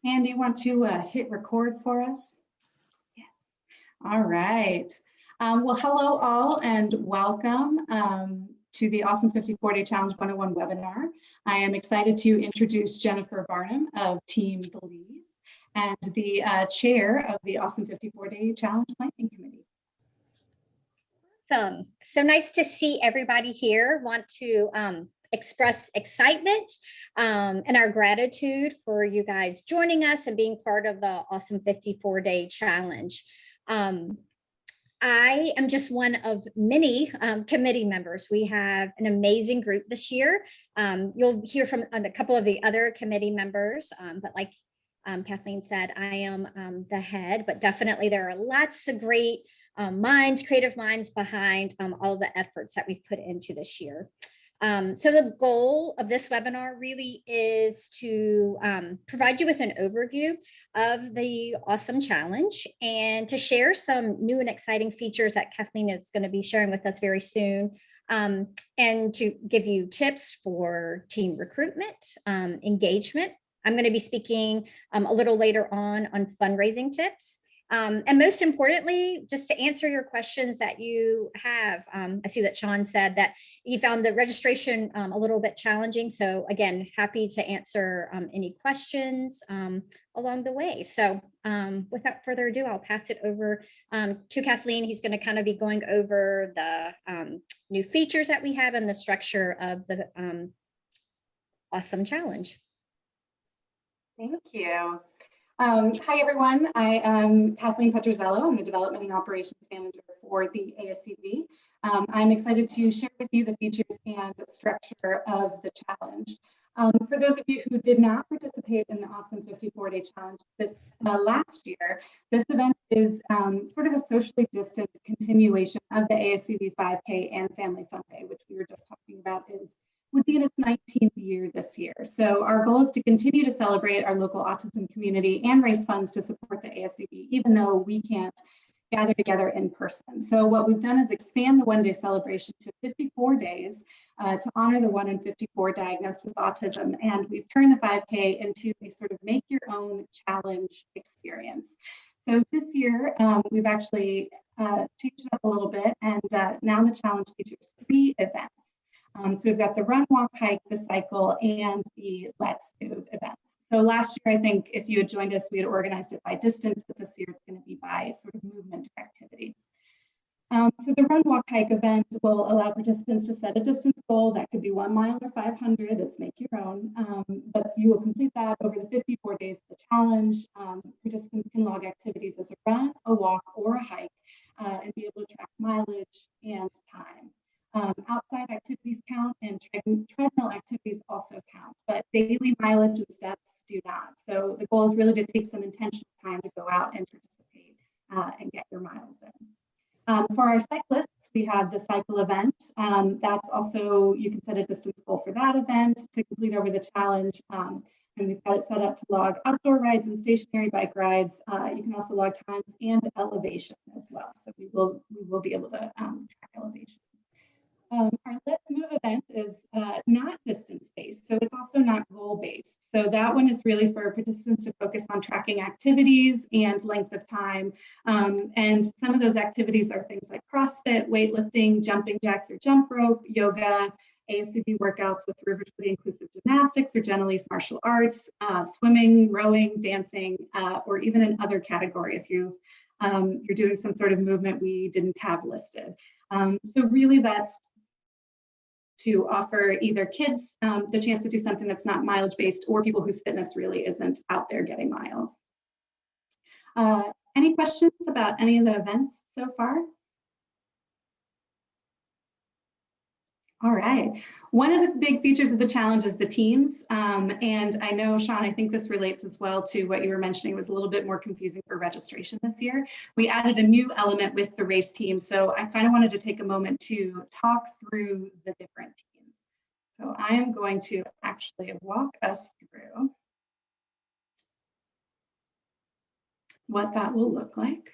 And you want to hit record for us? Yes. All right. Well, hello all and welcome to the AuSome 54-Day Challenge 101 webinar. I am excited to introduce Jennifer Barnum of Team Believe and the chair of the AuSome 54-Day Challenge Planning Committee. Awesome. So nice to see everybody here. Want to express excitement and our gratitude for you guys joining us and being part of the AuSome 54-Day Challenge. I am just one of many committee members. We have an amazing group this year. You'll hear from a couple of the other committee members, but like Kathleen said, I am the head, but definitely there are lots of great creative minds behind all the efforts that we've put into this year. So the goal of this webinar really is to provide you with an overview of the AuSome Challenge and to share some new and exciting features that Kathleen is going to be sharing with us very soon, and to give you tips for team recruitment, engagement. I'm going to be speaking a little later on fundraising tips. And most importantly, just to answer your questions that you have. I see that Sean said that he found the registration a little bit challenging. So again, happy to answer any questions along the way. So without further ado, I'll pass it over to Kathleen. He's going to kind of be going over the new features that we have and the structure of the AuSome Challenge. Thank you. Hi, everyone. I am Kathleen Petrozello. I'm the Development and Operations Manager for the ASCB. I'm excited to share with you the features and structure of the challenge. For those of you who did not participate in the AuSome 54-Day Challenge this last year, this event is sort of a socially distant continuation of the ASCB 5K and Family Fun Day, which we were just talking about would be in its 19th year this year. So our goal is to continue to celebrate our local autism community and raise funds to support the ASCB, even though we can't gather together in person. So what we've done is expand the one-day celebration to 54 days to honor the 1 in 54 diagnosed with autism. And we've turned the 5K into a sort of make your own challenge experience. So this year, we've actually changed it up a little bit, and now the challenge features 3 events. So we've got the run, walk, hike, the cycle, and the let's move events. So last year, I think if you had joined us, we had organized it by distance, but this year it's going to be by sort of movement activity. So the run, walk, hike event will allow participants to set a distance goal. That could be 1 mile or 500. It's make your own, but you will complete that over the 54 days of the challenge. Participants can log activities as a run, a walk, or a hike, and be able to track mileage and time. Outside activities count and treadmill activities also count, but daily mileage and steps do not. So the goal is really to take some intentional time to go out and participate and get your miles in. For our cyclists, we have the cycle event. That's also, you can set a distance goal for that event to complete over the challenge. And we've got it set up to log outdoor rides and stationary bike rides. You can also log times and elevation as well. So we will be able to track elevation. Our Let's Move event is not distance-based, so it's also not goal-based. So that one is really for participants to focus on tracking activities and length of time. And some of those activities are things like CrossFit, weightlifting, jumping jacks or jump rope, yoga, ASCB workouts with river-to inclusive gymnastics or generally martial arts, swimming, rowing, dancing, or even another category if you're doing some sort of movement we didn't have listed. So really that's to offer either kids the chance to do something that's not mileage based or people whose fitness really isn't out there getting miles. Any questions about any of the events so far? All right. One of the big features of the challenge is the teams. And I know, Sean, I think this relates as well to what you were mentioning. It was a little bit more confusing for registration this year. We added a new element with the race team. So I kind of wanted to take a moment to talk through the different teams. So I am going to actually walk us through what that will look like.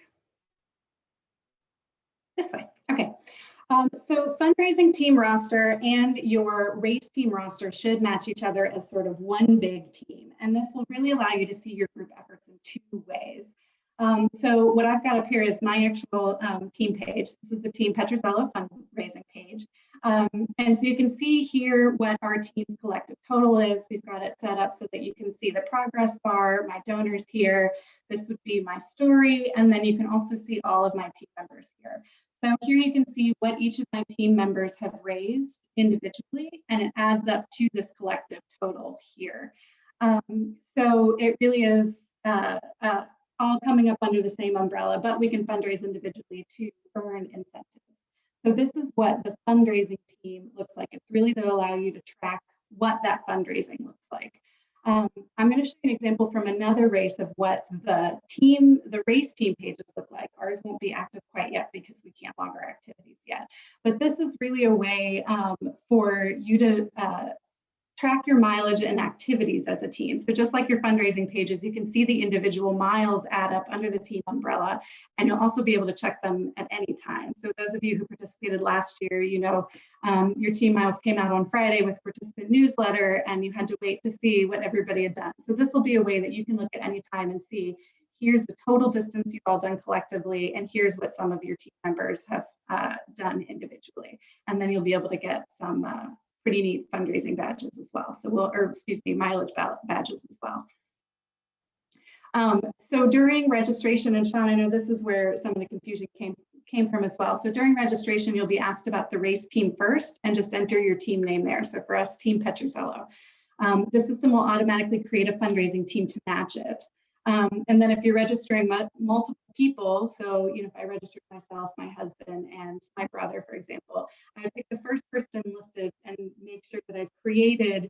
This way. Okay. So fundraising team roster and your race team roster should match each other as sort of one big team. And this will really allow you to see your group efforts in two ways. So what I've got up here is my actual team page. This is the Team Petrozello fundraising page. And so you can see here what our team's collective total is. We've got it set up so that you can see the progress bar, my donors here. This would be my story. And then you can also see all of my team members here. So here you can see what each of my team members have raised individually, and it adds up to this collective total here. So it really is all coming up under the same umbrella, but we can fundraise individually to earn incentives. So this is what the fundraising team looks like. It's really to allow you to track what that fundraising looks like. I'm going to show you an example from another race of what the race team pages look like. Ours won't be active quite yet because we can't log our activities yet. But this is really a way for you to track your mileage and activities as a team. So just like your fundraising pages, you can see the individual miles add up under the team umbrella, and you'll also be able to check them at any time. So those of you who participated last year, you know, your team miles came out on Friday with participant newsletter, and you had to wait to see what everybody had done. So this will be a way that you can look at any time and see, here's the total distance you've all done collectively, and here's what some of your team members have done individually. And then you'll be able to get some pretty neat fundraising badges as well. So mileage badges as well. So during registration, and Sean, I know this is where some of the confusion came from as well. So during registration, you'll be asked about the race team first and just enter your team name there. So for us, Team Petrozello. The system will automatically create a fundraising team to match it. And then if you're registering multiple people, so you know, if I registered myself, my husband, and my brother, for example, I would pick the first person listed and make sure that I've created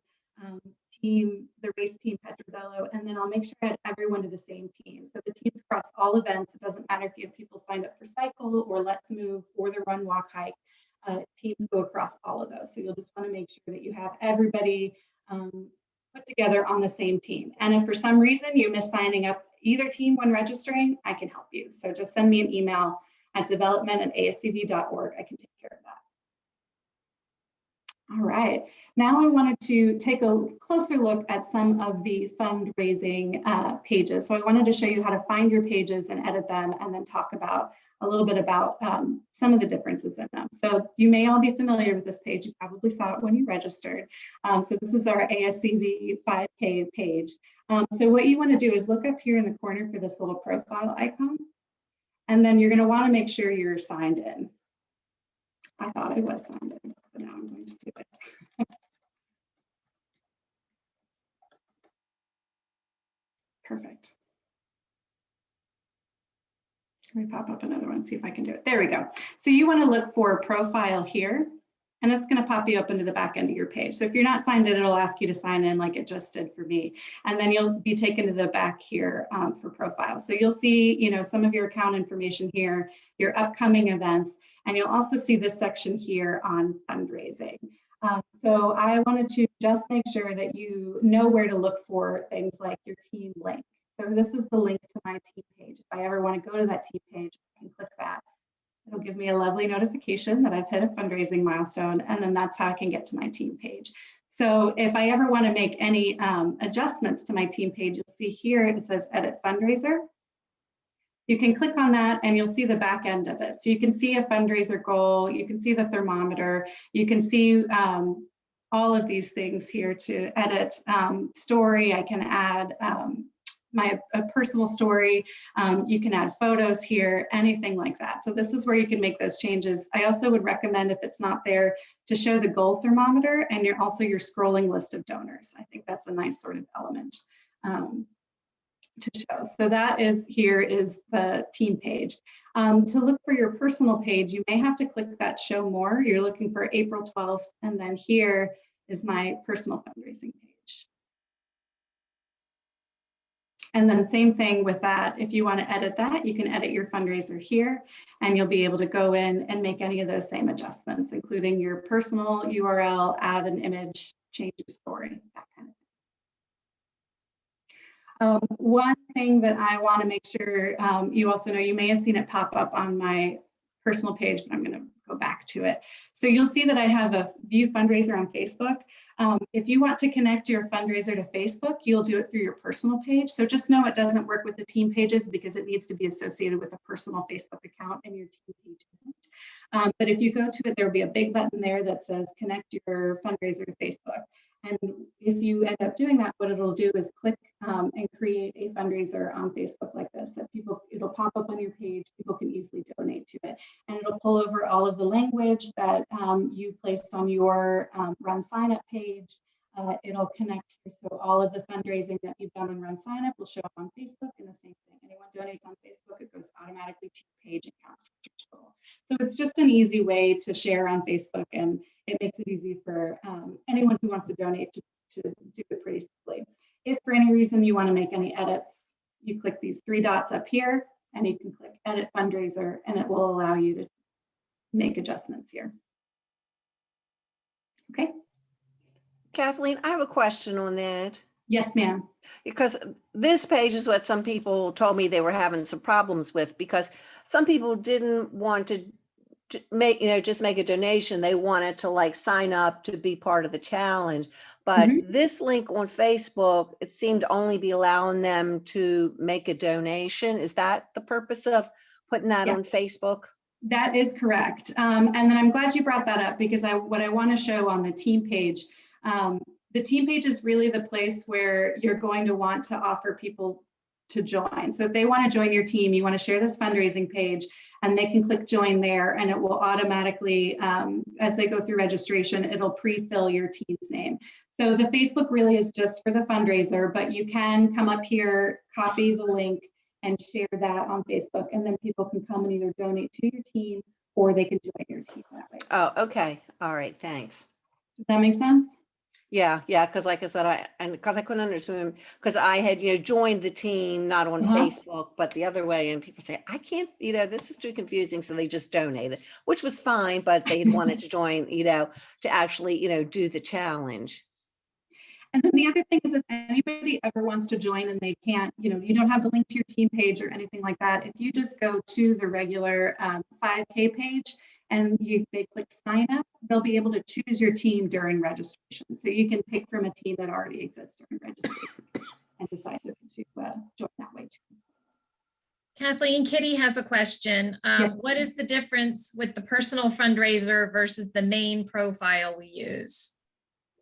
the race team Petrozello, and then I'll make sure I add everyone to the same team. So the teams cross all events. It doesn't matter if you have people signed up for cycle or let's move or the run, walk, hike. Teams go across all of those. So you'll just want to make sure that you have everybody put together on the same team. And if for some reason you miss signing up either team when registering, I can help you. So just send me an email at development@ascv.org. I can take care of that. All right, now I wanted to take a closer look at some of the fundraising pages. So I wanted to show you how to find your pages and edit them, and then talk about a little bit about some of the differences in them. So you may all be familiar with this page. You probably saw it when you registered. So this is our ASCV 5K page. So what you want to do is look up here in the corner for this little profile icon, and then you're going to want to make sure you're signed in. I thought I was signed in, but now I'm going to do it. Perfect. Let me pop up another one, see if I can do it. There we go. So you want to look for profile here, and it's going to pop you up into the back end of your page. So if you're not signed in, it'll ask you to sign in like it just did for me. And then you'll be taken to the back here for profile. So you'll see, you know, some of your account information here, your upcoming events, and you'll also see this section here on fundraising. So I wanted to just make sure that you know where to look for things like your team link. So this is the link to my team page. If I ever want to go to that team page, I can click that. It'll give me a lovely notification that I've hit a fundraising milestone, and then that's how I can get to my team page. So if I ever want to make any adjustments to my team page, you'll see here it says Edit Fundraiser. You can click on that and you'll see the back end of it. So you can see a fundraiser goal, you can see the thermometer, you can see all of these things here to edit story. I can add my personal story. You can add photos here, anything like that. So this is where you can make those changes. I also would recommend, if it's not there, to show the goal thermometer and also your scrolling list of donors. I think that's a nice sort of element to show. So that is the team page. To look for your personal page, you may have to click that show more. You're looking for April 12th, and then here is my personal fundraising page. And then same thing with that. If you want to edit that, you can edit your fundraiser here, and you'll be able to go in and make any of those same adjustments, including your personal URL, add an image, change your story, that kind of thing. One thing that I want to make sure you also know, you may have seen it pop up on my personal page, but I'm going to go back to it. So you'll see that I have a view fundraiser on Facebook. If you want to connect your fundraiser to Facebook, you'll do it through your personal page. So just know it doesn't work with the team pages because it needs to be associated with a personal Facebook account, and your team page isn't. But if you go to it, there'll be a big button there that says connect your fundraiser to Facebook. And if you end up doing that, what it'll do is click and create a fundraiser on Facebook like this, that it'll pop up on your page, people can easily donate to it. And it'll pull over all of the language that you placed on your Run Sign Up page. It'll connect, so all of the fundraising that you've done on Run Sign Up will show up on Facebook, and the same thing. Anyone donates on Facebook, it goes automatically to your page and counts for total. So it's just an easy way to share on Facebook, and it makes it easy for anyone who wants to donate to do it pretty simply. If for any reason you want to make any edits, you click these 3 dots up here, and you can click Edit Fundraiser, and it will allow you to make adjustments here. Okay. Kathleen, I have a question on that. Yes, ma'am. Because this page is what some people told me they were having some problems with, because some people didn't want to make, just make a donation. They wanted to like sign up to be part of the challenge. But this link on Facebook, it seemed to only be allowing them to make a donation. Is that the purpose of putting that on Facebook? That is correct. And then I'm glad you brought that up, because what I want to show on the team page, the team page is really the place where you're going to want to offer people to join. So if they want to join your team, you want to share this fundraising page, and they can click join there, and it will automatically, as they go through registration, it'll pre-fill your team's name. So the Facebook really is just for the fundraiser, but you can come up here, copy the link, and share that on Facebook, and then people can come and either donate to your team or they can join your team that way. Oh, okay. All right. Thanks. Does that make sense? Yeah. Because like I said, because I couldn't understand, because I had, joined the team, not on Facebook, but the other way. And people say, I can't, this is too confusing. So they just donated, which was fine, but they wanted to join, to actually, do the challenge. And then the other thing is, if anybody ever wants to join and they can't, you don't have the link to your team page or anything like that, if you just go to the regular 5K page and they click sign up, they'll be able to choose your team during registration. So you can pick from a team that already exists during registration and decide to join that way too. Kathleen, Kitty has a question. Yes. What is the difference with the personal fundraiser versus the main profile we use?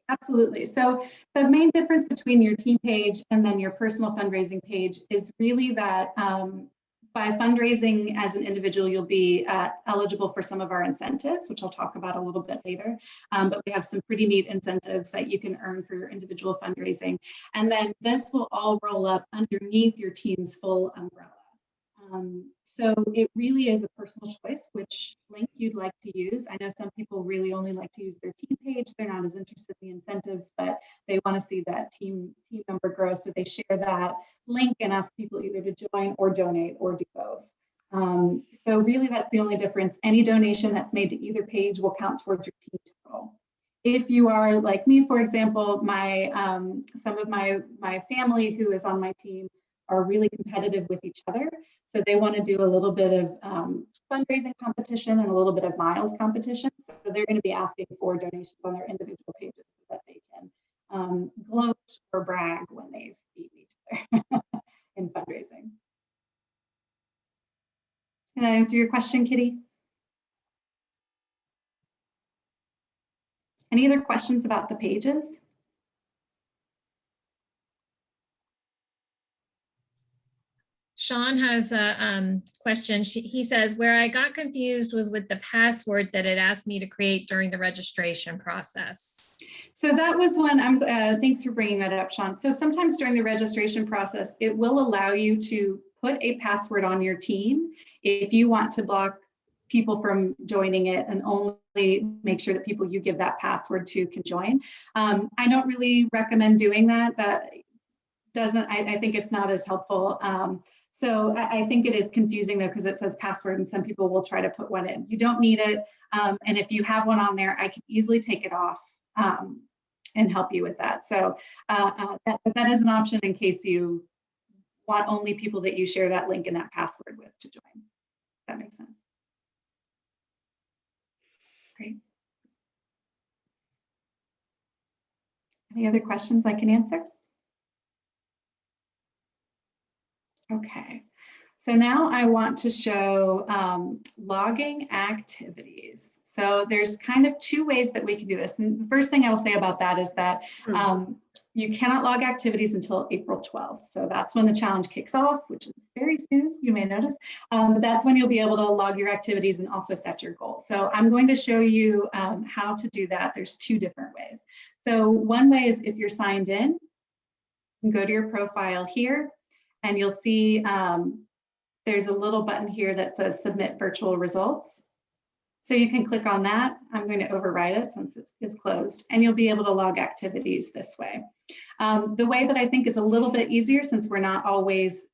Absolutely. So the main difference between your team page and then your personal fundraising page is really that by fundraising as an individual, you'll be eligible for some of our incentives, which I'll talk about a little bit later. But we have some pretty neat incentives that you can earn for your individual fundraising. And then this will all roll up underneath your team's full umbrella. So it really is a personal choice which link you'd like to use. I know some people really only like to use their team page. They're not as interested in the incentives, but they want to see that team number grow. So they share that link and ask people either to join or donate or do both. So really that's the only difference. Any donation that's made to either page will count towards your team total. If you are like me, for example, some of my family who is on my team are really competitive with each other. So they want to do a little bit of fundraising competition and a little bit of miles competition. So they're going to be asking for donations on their individual pages so that they can gloat or brag when they've beaten each other in fundraising. Can I answer your question, Kitty? Any other questions about the pages? Sean has a question. He says, where I got confused was with the password that it asked me to create during the registration process. So that was one, thanks for bringing that up, Sean. So sometimes during the registration process, it will allow you to put a password on your team if you want to block people from joining it and only make sure that people you give that password to can join. I don't really recommend doing that. That doesn't, I think it's not as helpful. So I think it is confusing though, because it says password and some people will try to put one in. You don't need it. And if you have one on there, I can easily take it off and help you with that. So that is an option in case you want only people that you share that link and that password with to join. If that makes sense. Great. Any other questions I can answer? Okay, so now I want to show logging activities. So there's kind of two ways that we can do this. And the first thing I will say about that is that you cannot log activities until April 12th. So that's when the challenge kicks off, which is very soon, you may notice. But that's when you'll be able to log your activities and also set your goals. So I'm going to show you how to do that. There's two different ways. So one way is if you're signed in, you can go to your profile here and you'll see there's a little button here that says submit virtual results. So you can click on that. I'm going to override it since it is closed, and you'll be able to log activities this way. The way that I think is a little bit easier, since we're not always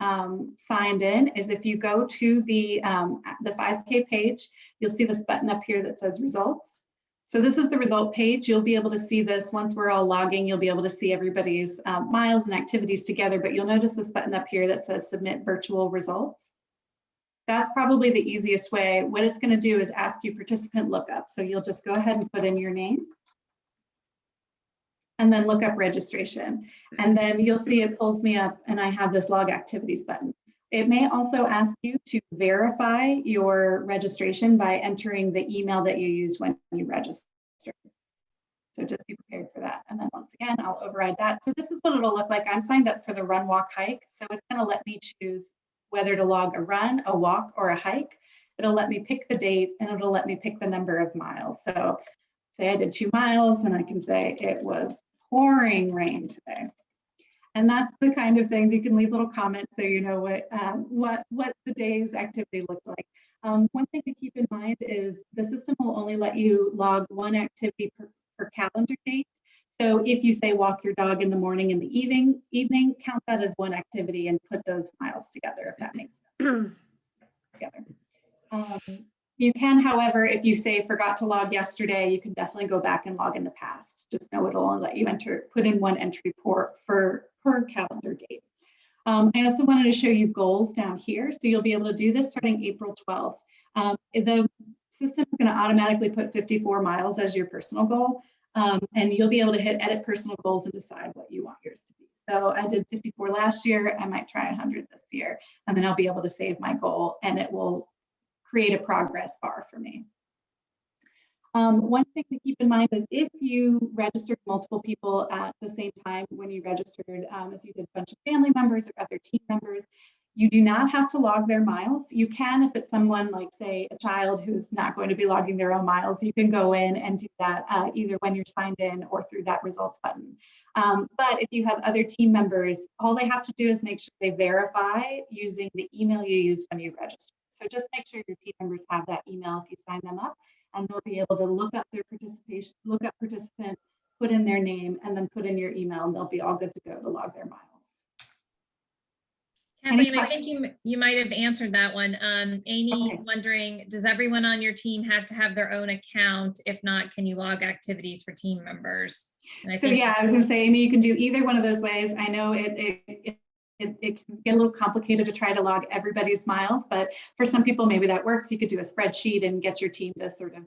signed in, is if you go to the 5K page, you'll see this button up here that says results. So this is the result page. You'll be able to see this once we're all logging. You'll be able to see everybody's miles and activities together, but you'll notice this button up here that says submit virtual results. That's probably the easiest way. What it's going to do is ask you participant lookup. So you'll just go ahead and put in your name and then look up registration. And then you'll see it pulls me up and I have this log activities button. It may also ask you to verify your registration by entering the email that you used when you registered. So just be prepared for that. And then once again, I'll override that. So this is what it'll look like. I'm signed up for the run, walk, hike. So it's going to let me choose whether to log a run, a walk, or a hike. It'll let me pick the date and it'll let me pick the number of miles. So say I did 2 miles and I can say it was pouring rain today. And that's the kind of things you can leave little comments so you know what the day's activity looked like. One thing to keep in mind is the system will only let you log one activity per calendar date. So if you say walk your dog in the morning and the evening, count that as one activity and put those miles together, if that makes sense. You can, however, if you say forgot to log yesterday, you can definitely go back and log in the past. Just know it'll only let you put in one entry per calendar date. I also wanted to show you goals down here. So you'll be able to do this starting April 12th. The system is going to automatically put 54 miles as your personal goal. And you'll be able to hit edit personal goals and decide what you want yours to be. So I did 54 last year. I might try 100 this year, and then I'll be able to save my goal and it will create a progress bar for me. One thing to keep in mind is if you registered multiple people at the same time when you registered, if you did a bunch of family members or other team members, you do not have to log their miles. You can, if it's someone like, say, a child who's not going to be logging their own miles, you can go in and do that either when you're signed in or through that results button. But if you have other team members, all they have to do is make sure they verify using the email you used when you registered. So just make sure your team members have that email if you sign them up, and they'll be able to look up their participation, look up participant, put in their name, and then put in your email, and they'll be all good to go to log their miles. Kathleen, I think you might have answered that one. Amy is wondering, does everyone on your team have to have their own account? If not, can you log activities for team members? And I think I was going to say, Amy, you can do either one of those ways. I know it can get a little complicated to try to log everybody's miles, but for some people, maybe that works. You could do a spreadsheet and get your team to sort of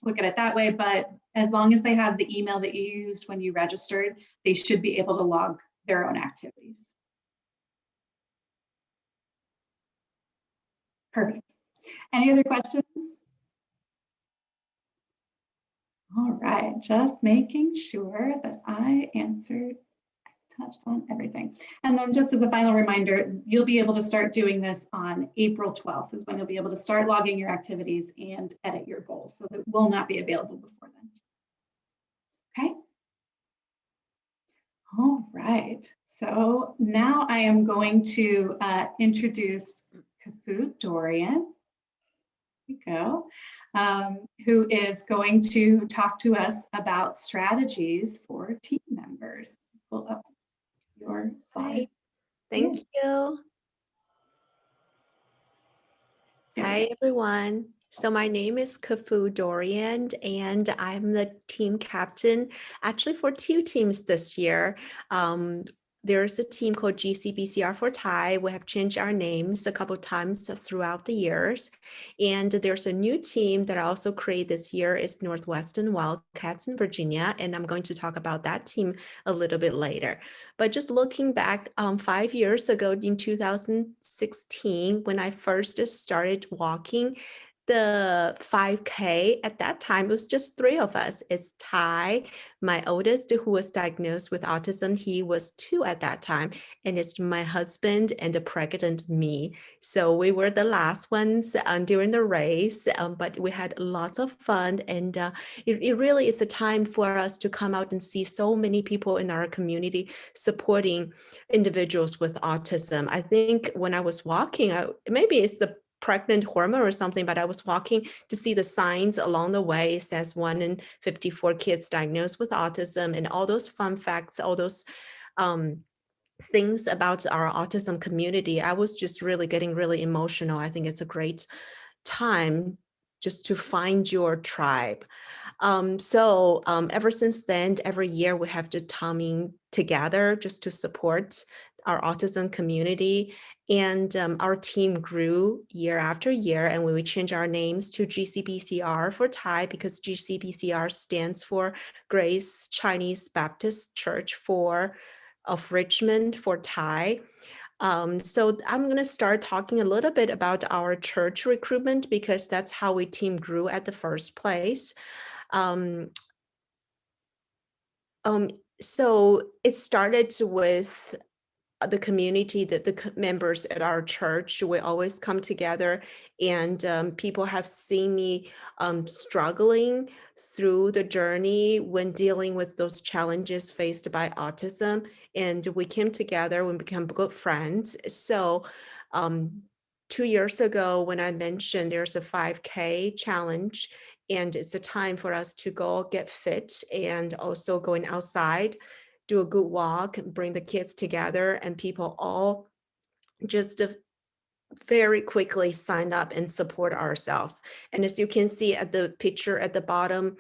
look at it that way. But as long as they have the email that you used when you registered, they should be able to log their own activities. Perfect. Any other questions? All right, just making sure that I touched on everything. And then just as a final reminder, you'll be able to start doing this on April 12th is when you'll be able to start logging your activities and edit your goals. So that will not be available before then. Okay. All right. So now I am going to introduce Kafu Dorian. Here we go. Who is going to talk to us about strategies for team members. Pull up your slide. Thank you. Hi, everyone. So my name is Kafu Dorian, and I'm the team captain actually for 2 teams this year. there's a team called GCBCR for Thai. We have changed our names a couple times throughout the years. And there's a new team that I also created this year is Northwestern Wildcats in Virginia. And I'm going to talk about that team a little bit later. But just looking back 5 years ago in 2016, when I first started walking, the 5K at that time, it was just 3 of us. It's Ty, my oldest, who was diagnosed with autism. He was 2 at that time. And it's my husband and the pregnant me. So we were the last ones during the race, but we had lots of fun. And it really is a time for us to come out and see so many people in our community supporting individuals with autism. I think when I was walking, maybe it's the pregnant hormone or something, but I was walking to see the signs along the way. It says 1 in 54 kids diagnosed with autism, and all those fun facts, all those things about our autism community. I was just really getting really emotional. I think it's a great time just to find your tribe. So ever since then, every year we have the timing together just to support our autism community. And our team grew year after year, and we changed our names to GCBCR for Thai, because GCBCR stands for Grace Chinese Baptist Church of Richmond for Thai. So I'm going to start talking a little bit about our church recruitment, because that's how we team grew at the first place. So it started with the community, that the members at our church, we always come together, and people have seen me struggling through the journey when dealing with those challenges faced by autism, and we came together and became good friends. So 2 years ago, when I mentioned there's a 5K challenge, and it's a time for us to go get fit and also going outside, do a good walk, bring the kids together, and people all just very quickly sign up and support ourselves. And as you can see at the picture at the bottom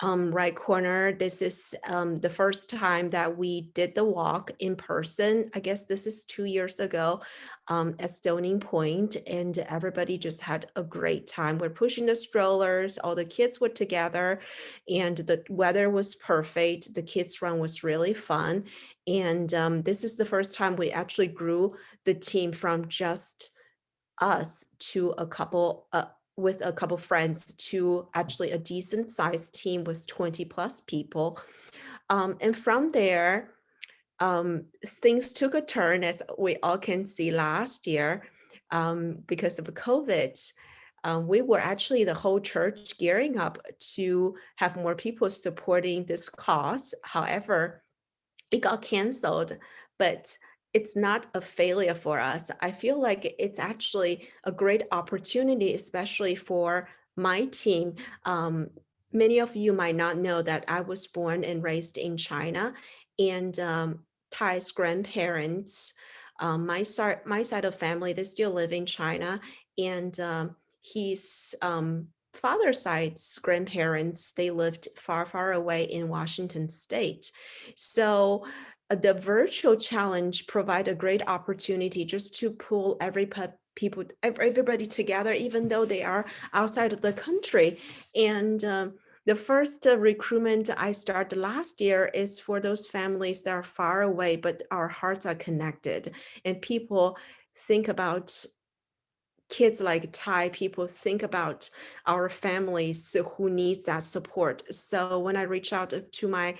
right corner, this is the first time that we did the walk in person. I guess this is 2 years ago at Stony Point, and everybody just had a great time. We're pushing the strollers, all the kids were together, and the weather was perfect. The kids run was really fun. And this is the first time we actually grew the team from just us to a couple with a couple friends to actually a decent sized team with 20 plus people. And from there, things took a turn, as we all can see last year, because of COVID. We were actually the whole church gearing up to have more people supporting this cause. However, it got canceled, but it's not a failure for us. I feel like it's actually a great opportunity, especially for my team. Many of you might not know that I was born and raised in China, and Ty's grandparents, my side of family, they still live in China, and his father's side's grandparents, they lived far, far away in Washington State. So the virtual challenge provide a great opportunity just to pull everybody together, even though they are outside of the country. And the first recruitment I started last year is for those families that are far away, but our hearts are connected. And people think about kids like Thai, people think about our families who needs that support. So when I reach out to my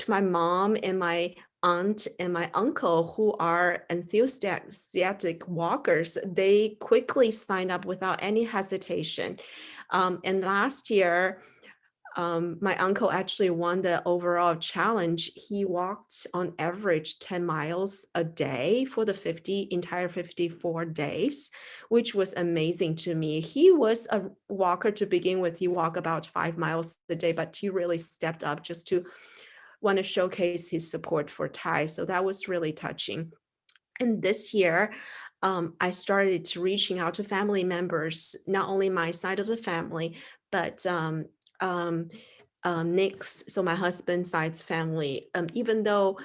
mom and my aunt and my uncle, who are enthusiastic walkers, they quickly signed up without any hesitation. And last year, my uncle actually won the overall challenge. He walked on average 10 miles a day for the entire 54 days, which was amazing to me. He was a walker to begin with. He walked about 5 miles a day, but he really stepped up just to want to showcase his support for Thai. So that was really touching. And this year, I started reaching out to family members, not only my side of the family, but Nick's, so my husband's side's family. Even though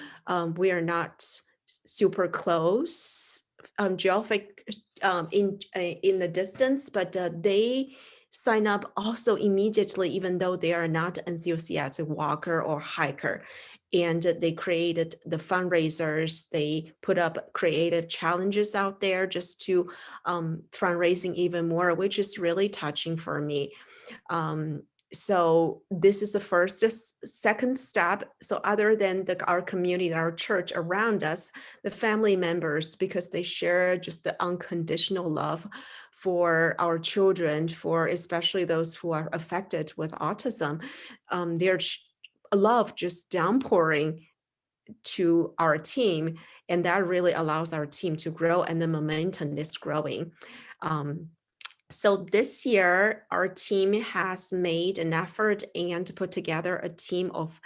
we are not super close, geographic in the distance, but they sign up also immediately, even though they are not enthusiastic walker or hiker. And they created the fundraisers. They put up creative challenges out there just to fundraising even more, which is really touching for me. So this is the first. Second step, so other than our community, our church around us, the family members, because they share just the unconditional love for our children, for especially those who are affected with autism, their love just downpouring to our team, and that really allows our team to grow, and the momentum is growing. So this year, our team has made an effort and put together a team of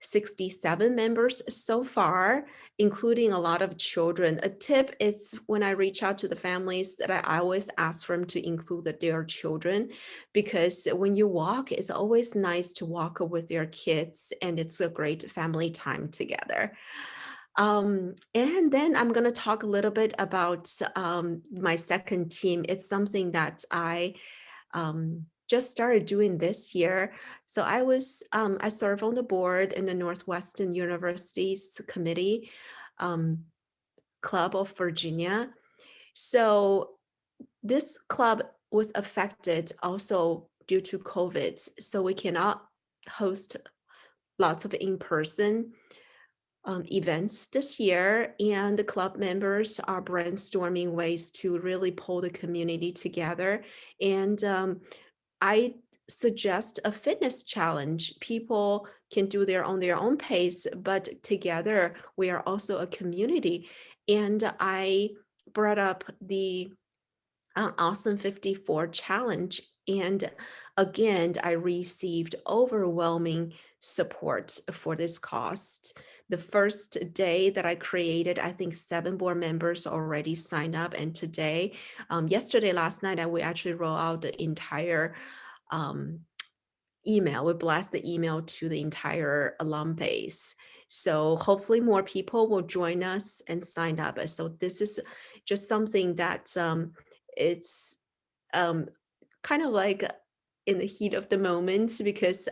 67 members so far, including a lot of children. A tip is when I reach out to the families that I always ask them to include their children, because when you walk, it's always nice to walk with your kids, and it's a great family time together. And then I'm going to talk a little bit about my second team. It's something that I just started doing this year. So I serve on the board in the Northwestern University's committee, Club of Virginia. So this club was affected also due to COVID. So we cannot host lots of in-person events this year, and the club members are brainstorming ways to really pull the community together. And I suggest a fitness challenge. People can do their own pace, but together we are also a community. And I brought up the AuSome 54 challenge, and again, I received overwhelming support for this cause. The first day that I created, I think 7 board members already signed up, and today, yesterday, last night, we actually rolled out the entire email. We blast the email to the entire alum base. So hopefully more people will join us and sign up. So this is just something that it's kind of like in the heat of the moment, because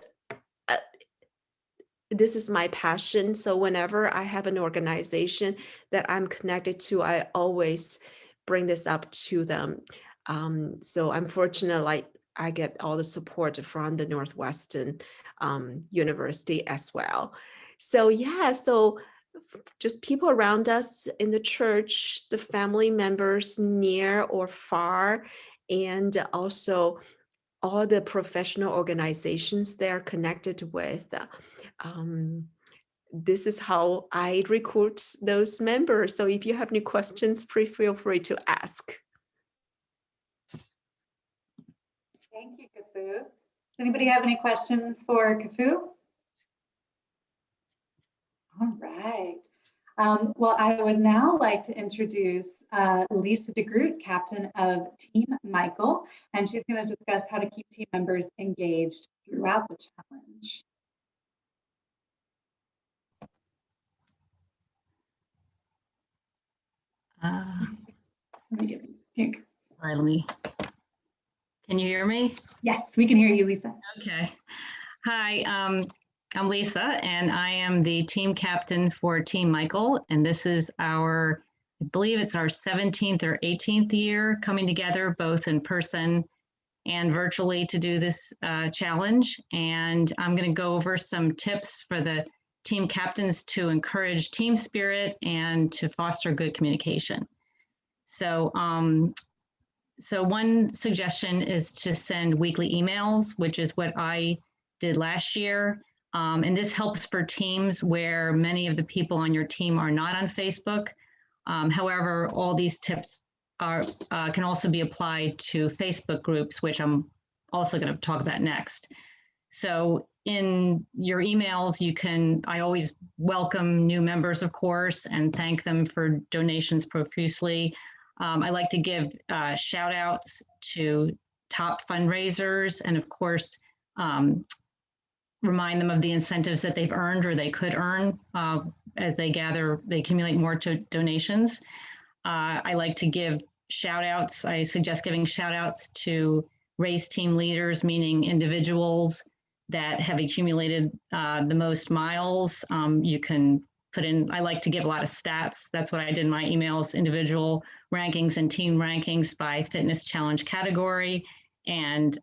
this is my passion. So whenever I have an organization that I'm connected to, I always bring this up to them. So I'm fortunate, like I get all the support from the Northwestern University as well. So yeah, so just people around us in the church, the family members near or far, and also all the professional organizations they're connected with. This is how I recruit those members. So if you have any questions, please feel free to ask. Thank you, Kafu. Does anybody have any questions for Kafu? All right. Well, I would now like to introduce Lisa DeGroot, captain of Team Michael, and she's going to discuss how to keep team members engaged throughout the challenge. Sorry, can you hear me? Yes, we can hear you, Lisa. Okay. Hi, I'm Lisa, and I am the team captain for Team Michael, and this is I believe it's our 17th or 18th year coming together, both in person and virtually, to do this challenge. And I'm going to go over some tips for the team captains to encourage team spirit and to foster good communication. So, so one suggestion is to send weekly emails, which is what I did last year. And this helps for teams where many of the people on your team are not on Facebook. However, all these tips can also be applied to Facebook groups, which I'm also going to talk about next. So in your emails, I always welcome new members, of course, and thank them for donations profusely. I like to give shout outs to top fundraisers, and of course, remind them of the incentives that they've earned or they could earn as they accumulate more donations. I like to give shout outs. I suggest giving shout outs to race team leaders, meaning individuals that have accumulated the most miles. You can put in, I like to give a lot of stats. That's what I did in my emails, individual rankings and team rankings by fitness challenge category, and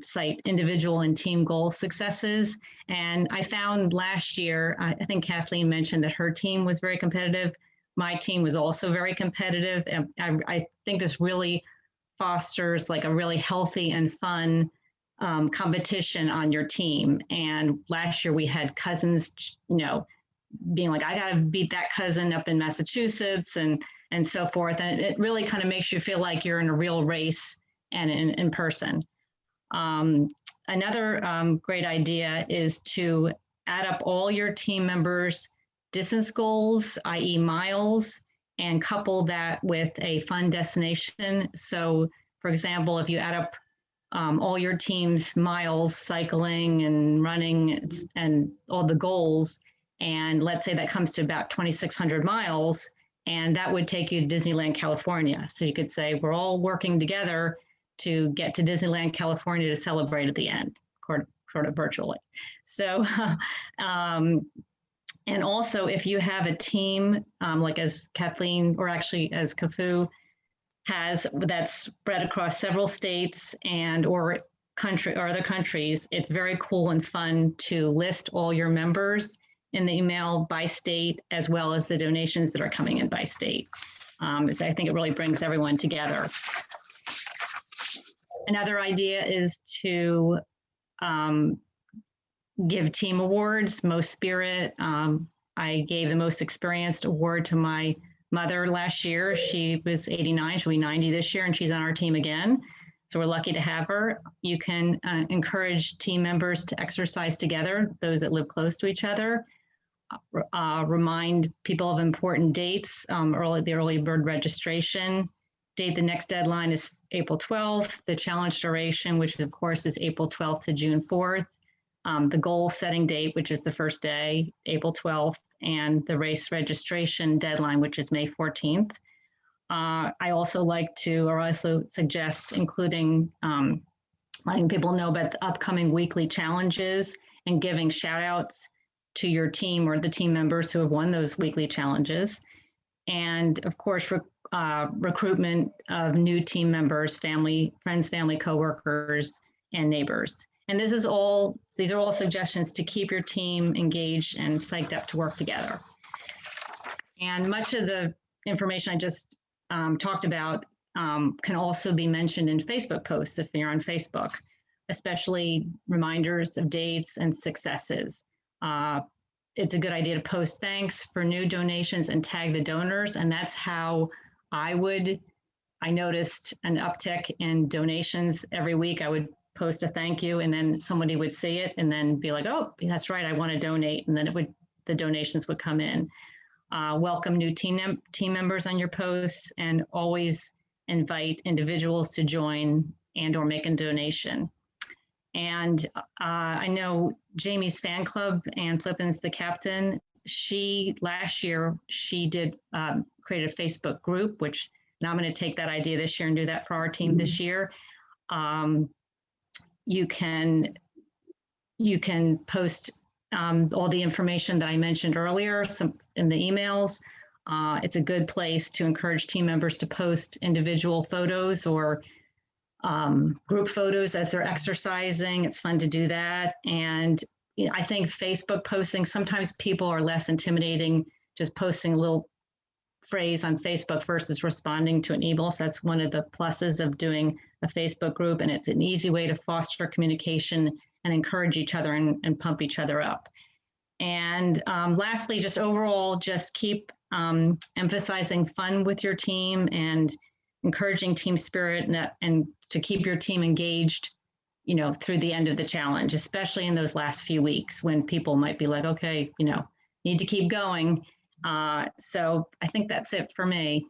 cite individual and team goal successes. And I found last year, I think Kathleen mentioned that her team was very competitive. My team was also very competitive. And I think this really fosters like a really healthy and fun competition on your team. And last year we had cousins, being like, I got to beat that cousin up in Massachusetts and so forth. And it really kind of makes you feel like you're in a real race and in person. Another great idea is to add up all your team members' distance goals, i.e. miles, and couple that with a fun destination. So for example, if you add up all your team's miles, cycling and running and all the goals, and let's say that comes to about 2,600 miles, and that would take you to Disneyland, California. So you could say, we're all working together to get to Disneyland, California to celebrate at the end, sort of virtually. So, and also if you have a team, like as Kathleen, or actually as Kafu has, that's spread across several states and or other countries, it's very cool and fun to list all your members in the email by state, as well as the donations that are coming in by state. So I think it really brings everyone together. Another idea is to give team awards, most spirit. I gave the most experienced award to my mother last year. She was 89, she'll be 90 this year, and she's on our team again. So we're lucky to have her. You can encourage team members to exercise together, those that live close to each other. Remind people of important dates, the early bird registration date. The next deadline is April 12th. The challenge duration, which of course is April 12th to June 4th. The goal setting date, which is the first day, April 12th, and the race registration deadline, which is May 14th. I also suggest including, letting people know about the upcoming weekly challenges and giving shout outs to your team or the team members who have won those weekly challenges. And of course, recruitment of new team members, friends, family, coworkers, and neighbors. And these are all suggestions to keep your team engaged and psyched up to work together. And much of the information I just talked about can also be mentioned in Facebook posts if you're on Facebook, especially reminders of dates and successes. It's a good idea to post thanks for new donations and tag the donors. And that's how I noticed an uptick in donations every week. I would post a thank you, and then somebody would see it and then be like, oh, that's right, I want to donate. And then the donations would come in. Welcome new team members on your posts, and always invite individuals to join and or make a donation. And I know Jamie's fan club, Ann Flippin's the captain. Last year, she did create a Facebook group, which now I'm going to take that idea this year and do that for our team this year. You can post all the information that I mentioned earlier in the emails. It's a good place to encourage team members to post individual photos or group photos as they're exercising. It's fun to do that. And I think Facebook posting, sometimes people are less intimidating just posting a little phrase on Facebook versus responding to an email. So that's one of the pluses of doing a Facebook group. And it's an easy way to foster communication and encourage each other and pump each other up. And lastly, just overall, just keep emphasizing fun with your team and encouraging team spirit and to keep your team engaged, through the end of the challenge, especially in those last few weeks when people might be like, okay, need to keep going. So I think that's it for me.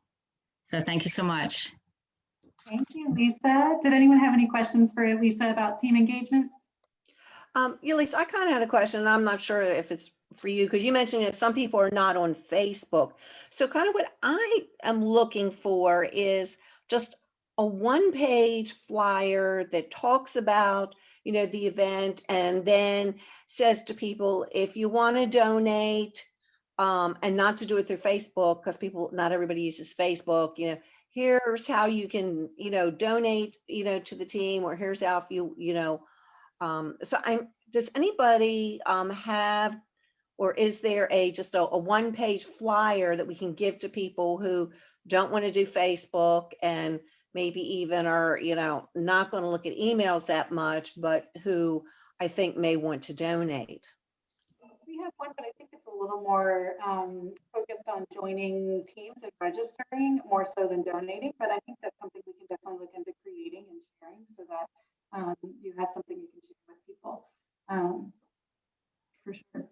So thank you so much. Thank you, Lisa. Did anyone have any questions for Lisa about team engagement? Yeah, Lisa, I kind of had a question. I'm not sure if it's for you, because you mentioned that some people are not on Facebook. So kind of what I am looking for is just a one-page flyer that talks about, the event, and then says to people, if you want to donate, and not to do it through Facebook, because not everybody uses Facebook, here's how you can, donate, to the team, or here's how if does anybody have, or is there just a one-page flyer that we can give to people who don't want to do Facebook and maybe even are, not going to look at emails that much, but who I think may want to donate? We have one, but I think it's a little more focused on joining teams and registering more so than donating. But I think that's something we can definitely look into creating and sharing so that you have something you can share with people, for sure.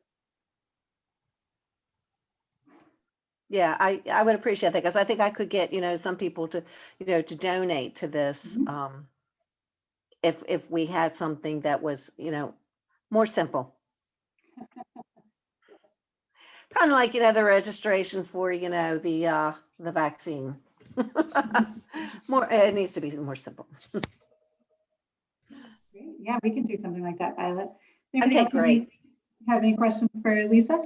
Yeah, I would appreciate that, because I think I could get, some people to, to donate to this. If we had something that was, more simple. Kind of like, the registration for, the vaccine. It needs to be more simple. Great. Yeah, we can do something like that, Violet. Okay, great. Have any questions for Lisa?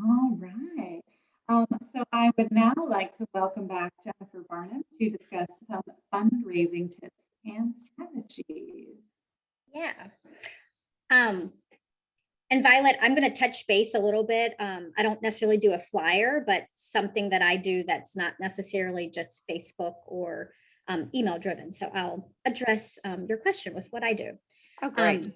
All right. So I would now like to welcome back Jennifer Barnum to discuss some fundraising tips and strategies. Yeah. And Violet, I'm going to touch base a little bit. I don't necessarily do a flyer, but something that I do that's not necessarily just Facebook or email driven. So I'll address your question with what I do. Oh, great.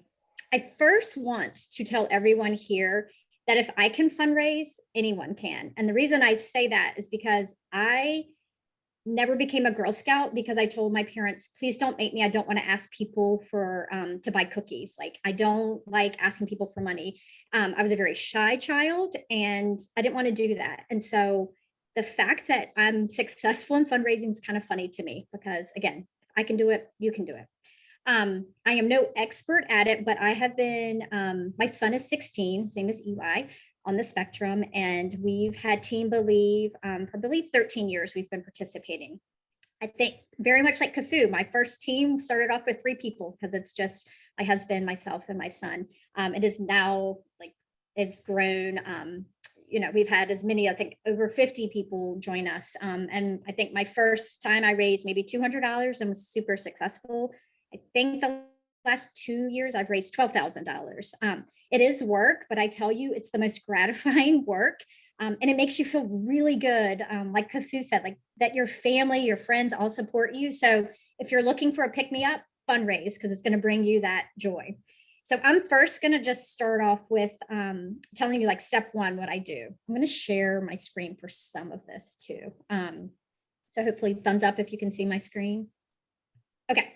I first want to tell everyone here that if I can fundraise, anyone can. And the reason I say that is because I never became a Girl Scout because I told my parents, please don't make me. I don't want to ask people for to buy cookies. Like, I don't like asking people for money. I was a very shy child and I didn't want to do that. And so the fact that I'm successful in fundraising is kind of funny to me because, again, if I can do it, you can do it. I am no expert at it, but I have been, my son is 16, same as Eli, on the spectrum, and we've had Team Believe for, I believe, 13 years we've been participating. I think very much like Kafue, my first team started off with 3 people because it's just my husband, myself, and my son. It is now, like, it's grown. We've had as many, I think, over 50 people join us. And I think my first time I raised maybe $200 and was super successful. I think the last 2 years I've raised $12,000. It is work, but I tell you, it's the most gratifying work. And it makes you feel really good. Like Kafue said, like that your family, your friends all support you. So if you're looking for a pick-me-up, fundraise, because it's going to bring you that joy. So I'm first going to just start off with telling you, like, step 1, what I do. I'm going to share my screen for some of this too. So hopefully thumbs up if you can see my screen. Okay.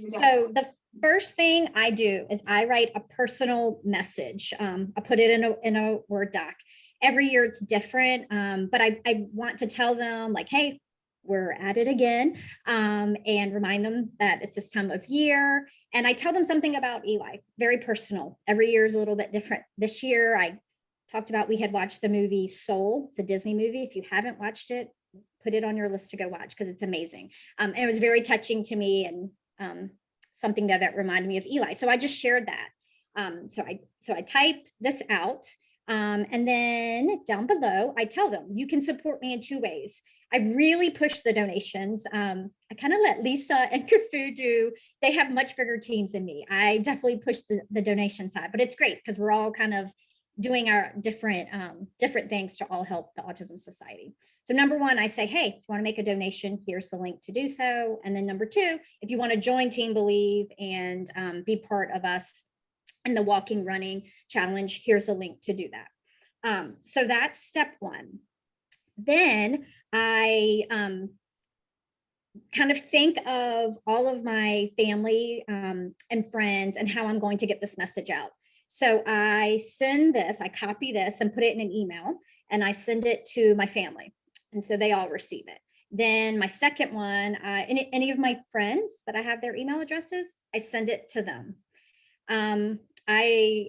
So the first thing I do is I write a personal message. I put it in a Word doc. Every year it's different, but I want to tell them, like, hey, we're at it again, and remind them that it's this time of year. And I tell them something about Eli, very personal. Every year is a little bit different. This year I talked about, we had watched the movie Soul. It's a Disney movie. If you haven't watched it, put it on your list to go watch because it's amazing. And it was very touching to me, and something that reminded me of Eli. So I just shared that. So I type this out. And then down below, I tell them, you can support me in 2 ways. I really push the donations. I kind of let Lisa and Kafue do, they have much bigger teams than me. I definitely push the donation side, but it's great because we're all kind of doing our different things to all help the Autism Society. So number 1, I say, hey, if you want to make a donation, here's the link to do so. And then number 2, if you want to join Team Believe and be part of us in the walking, running challenge, here's a link to do that. So that's step 1. Then I kind of think of all of my family and friends and how I'm going to get this message out. So I send this, I copy this and put it in an email, and I send it to my family. And so they all receive it. Then my second one, any of my friends that I have their email addresses, I send it to them. I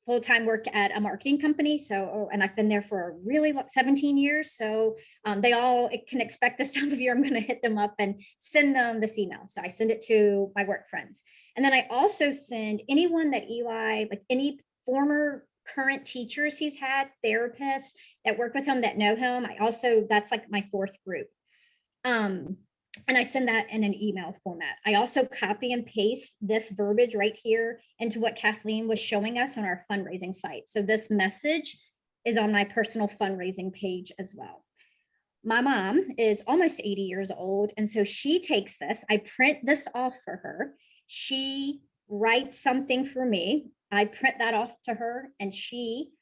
full-time work at a marketing company. So, and I've been there for really 17 years. So they all can expect this time of year, I'm going to hit them up and send them this email. So I send it to my work friends. And then I also send anyone that Eli, like any former current teachers he's had, therapists that work with him that know him. That's like my fourth group. And I send that in an email format. I also copy and paste this verbiage right here into what Kathleen was showing us on our fundraising site. So this message is on my personal fundraising page as well. My mom is almost 80 years old. And so she takes this, I print this off for her. She writes something for me. I print that off to her and she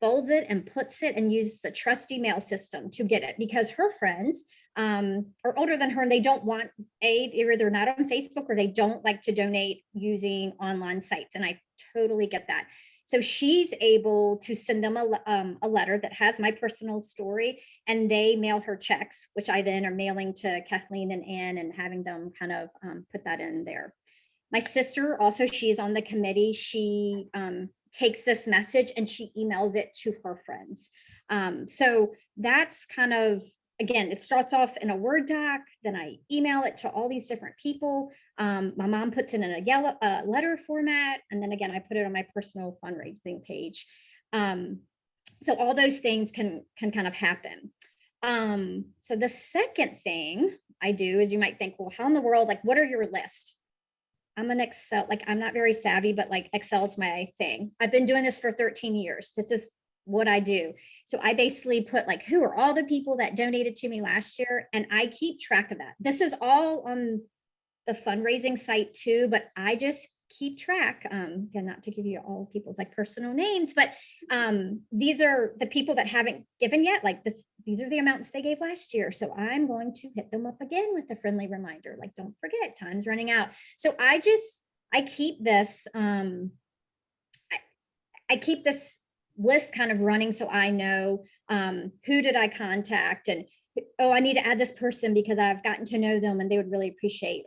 folds it and puts it and uses the trusty mail system to get it because her friends are older than her and they don't want either they're not on Facebook or they don't like to donate using online sites. And I totally get that. So she's able to send them a letter that has my personal story and they mail her checks, which I then are mailing to Kathleen and Ann and having them kind of put that in there. My sister also, she's on the committee. She takes this message and she emails it to her friends. So that's kind of, again, it starts off in a Word doc, then I email it to all these different people. My mom puts it in a letter format, and then again, I put it on my personal fundraising page. So all those things can kind of happen. So the second thing I do is you might think, well, how in the world, like, what are your lists? I'm an Excel, like I'm not very savvy, but like Excel is my thing. I've been doing this for 13 years. This is what I do. So I basically put like, who are all the people that donated to me last year? And I keep track of that. This is all on the fundraising site too, but I just keep track. Again, not to give you all people's like personal names, but these are the people that haven't given yet. Like these are the amounts they gave last year. So I'm going to hit them up again with a friendly reminder, like, don't forget, time's running out. So I keep this, I keep this list kind of running so I know who did I contact and, oh, I need to add this person because I've gotten to know them and they would really appreciate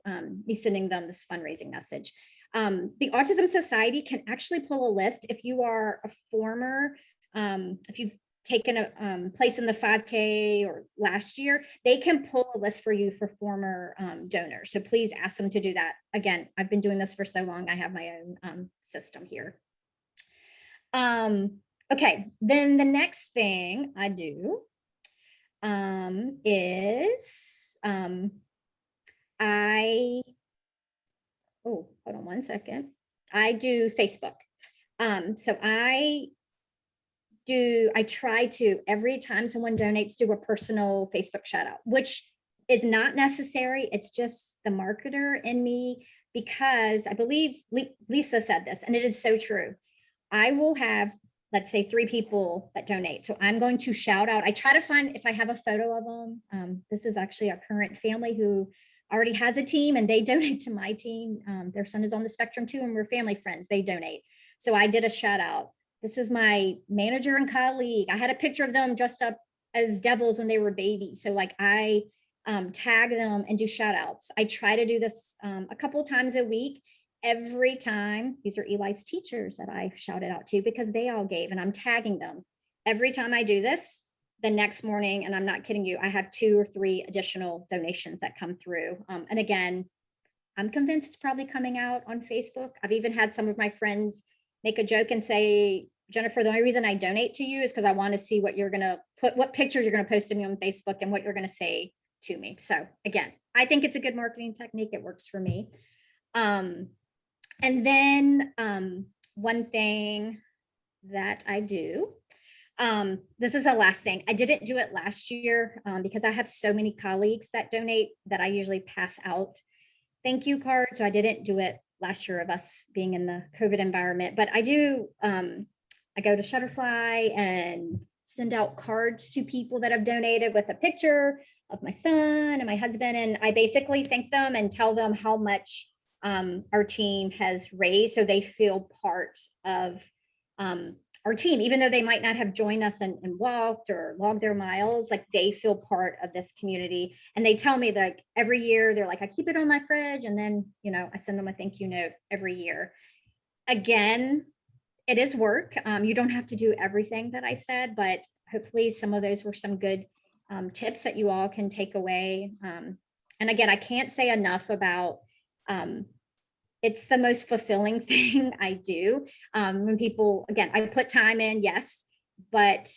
me sending them this fundraising message. The Autism Society can actually pull a list if you are a former, if you've taken a place in the 5K or last year, they can pull a list for you for former donors. So please ask them to do that. Again, I've been doing this for so long, I have my own system here. Okay, then the next thing I do is hold on one second. I do Facebook. So I try to, every time someone donates, do a personal Facebook shout out, which is not necessary. It's just the marketer in me, because I believe Lisa said this, and it is so true. I will have, let's say, 3 people that donate. So I'm going to shout out. I try to find if I have a photo of them. This is actually a current family who already has a team and they donate to my team. Their son is on the spectrum too, and we're family friends. They donate. So I did a shout out. This is my manager and colleague. I had a picture of them dressed up as devils when they were babies. So like I tag them and do shout outs. I try to do this a couple of times a week. Every time, these are Eli's teachers that I shouted out to because they all gave, and I'm tagging them. Every time I do this, the next morning, and I'm not kidding you, I have 2 or 3 additional donations that come through. And again, I'm convinced it's probably coming out on Facebook. I've even had some of my friends make a joke and say, Jennifer, the only reason I donate to you is because I want to see what you're going to put, what picture you're going to post to me on Facebook and what you're going to say to me. So again, I think it's a good marketing technique. It works for me. And then one thing that I do, this is the last thing. I didn't do it last year because I have so many colleagues that donate that I usually pass out thank you cards. So I didn't do it last year of us being in the COVID environment, but I do, I go to Shutterfly and send out cards to people that have donated with a picture of my son and my husband. And I basically thank them and tell them how much our team has raised, so they feel part of our team, even though they might not have joined us and walked or logged their miles, like they feel part of this community. And they tell me that every year they're like, I keep it on my fridge. And then, you know, I send them a thank you note every year. again, it is work. You don't have to do everything that I said, but hopefully some of those were some good tips that you all can take away. And again, I can't say enough about it's the most fulfilling thing I do. When people, again, I put time in, yes, but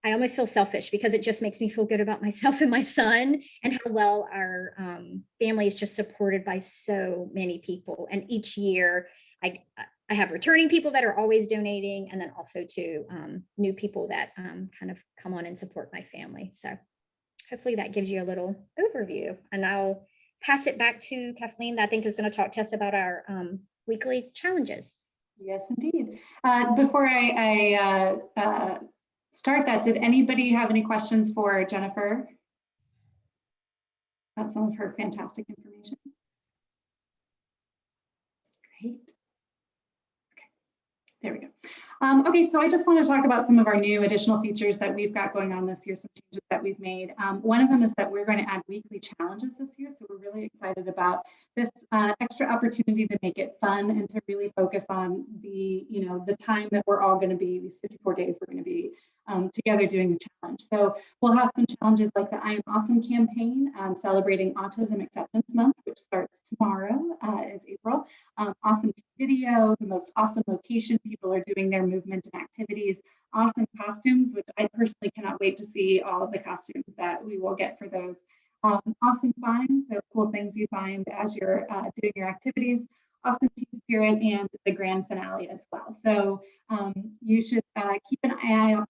I almost feel selfish because it just makes me feel good about myself and my son and how well our family is just supported by so many people. And each year I have returning people that are always donating, and then also to new people that kind of come on and support my family. So hopefully that gives you a little overview, and I'll pass it back to Kathleen, that I think is going to talk to us about our weekly challenges. Yes, indeed. Before I start that, did anybody have any questions for Jennifer about some of her fantastic information? Great. There we go. Okay, so I just want to talk about some of our new additional features that we've got going on this year, some changes that we've made. One of them is that we're going to add weekly challenges this year, so we're really excited about this extra opportunity to make it fun and to really focus on the time that we're all going to be, these 54 days we're going to be together doing the challenge. So we'll have some challenges like the I Am Awesome campaign, celebrating Autism Acceptance Month, which starts tomorrow, is April. Awesome video, the most awesome location people are doing their movement and activities, awesome costumes, which I personally cannot wait to see all of the costumes that we will get for those. Awesome finds, so cool things you find as you're doing your activities, awesome team spirit, and the grand finale as well. So you should keep an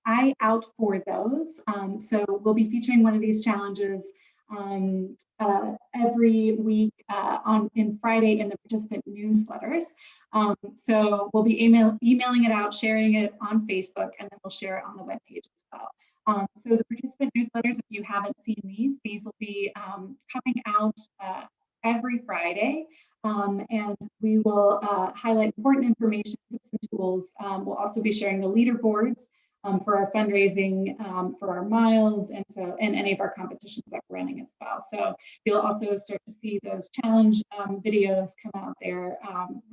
eye out for those. So we'll be featuring one of these challenges every week in Friday in the participant newsletters. So we'll be emailing it out, sharing it on Facebook, and then we'll share it on the webpage as well. So the participant newsletters, if you haven't seen these will be coming out every Friday. And we will highlight important information, tips, and tools. We'll also be sharing the leaderboards for our fundraising, for our miles, and any of our competitions that we're running as well. So you'll also start to see those challenge videos come out there,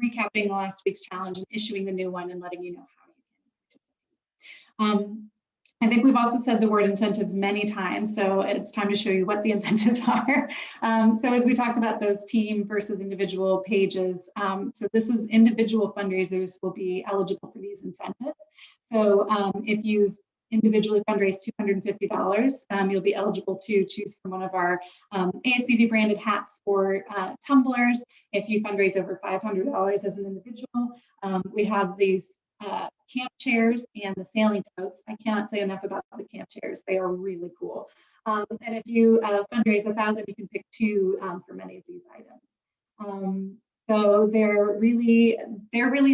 recapping last week's challenge and issuing the new one and letting you know how you can participate. I think we've also said the word incentives many times, so it's time to show you what the incentives are. So as we talked about those team versus individual pages, so this is individual fundraisers will be eligible for these incentives. So if you've individually fundraised $250, you'll be eligible to choose from one of our ASCV branded hats or tumblers. If you fundraise over $500 as an individual, we have these camp chairs and the sailing totes. I cannot say enough about the camp chairs. They are really cool. And if you fundraise $1,000, you can pick two for many of these items. So they're really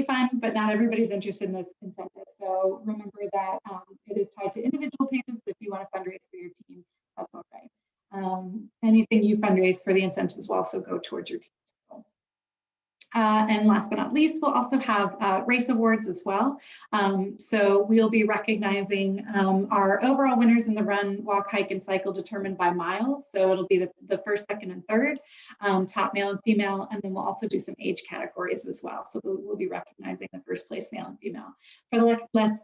fun, but not everybody's interested in this incentive. So remember that it is tied to individual pages, but if you want to fundraise for your team, that's okay. Anything you fundraise for the incentives will also go towards your team. And last but not least, we'll also have race awards as well. So we'll be recognizing our overall winners in the run, walk, hike, and cycle determined by miles. So it'll be the first, second, and third, top male and female, and then we'll also do some age categories as well. So we'll be recognizing the first place male and female. For the Let's